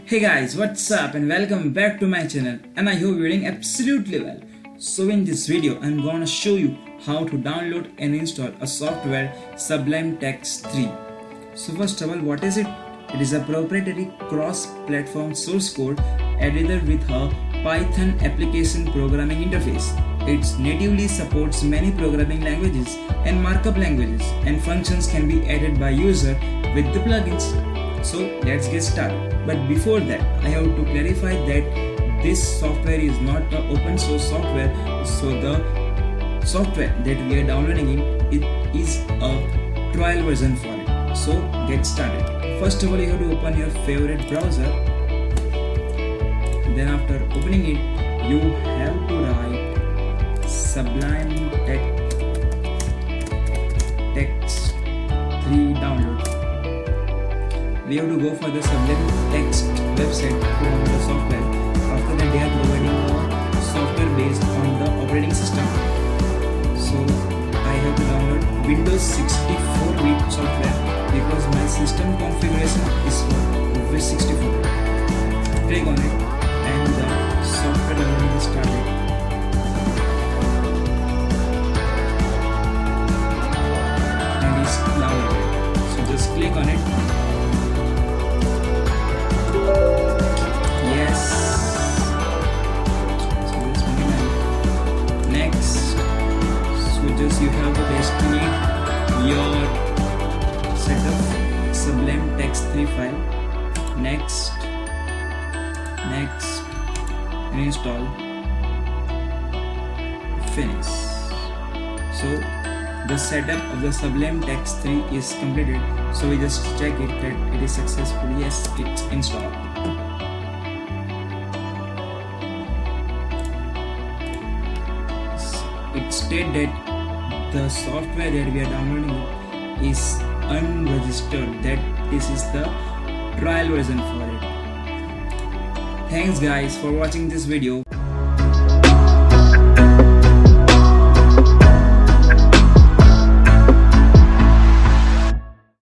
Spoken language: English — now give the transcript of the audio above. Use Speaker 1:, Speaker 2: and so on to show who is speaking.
Speaker 1: Hey guys, what's up and welcome back to my channel, and I hope you're doing absolutely well. So in this video I'm gonna show you how to download and install a software Sublime Text 3. So first of all, what is it? It is a proprietary cross-platform source code editor with a Python application programming interface. It natively supports many programming languages and markup languages, and functions can be added by user with the plugins. So let's get started. But before that, I have to clarify that this software is not an open source software. So the software that we are downloading it is a trial version for it. So get started. First of all, you have to open your favorite browser. Then after opening it, you have to write Sublime Text 3 download. We have to go for the Sublime Text website to download the software. After that, they are providing a software based on the operating system. So I have to download Windows 64-bit software because my system configuration is for Windows 64. Click on it and the software downloading is started. And it's downloaded. So just click on it. Yes. So let's begin. Next. So just you have to destinate your setup Sublime Text 3 file. Next. And install. Finish. So the setup of the Sublime Text 3 is completed. So we just check it that it is successful. Yes, it's installed. It states that the software that we are downloading is unregistered, that this is the trial version for it. Thanks guys for watching this video.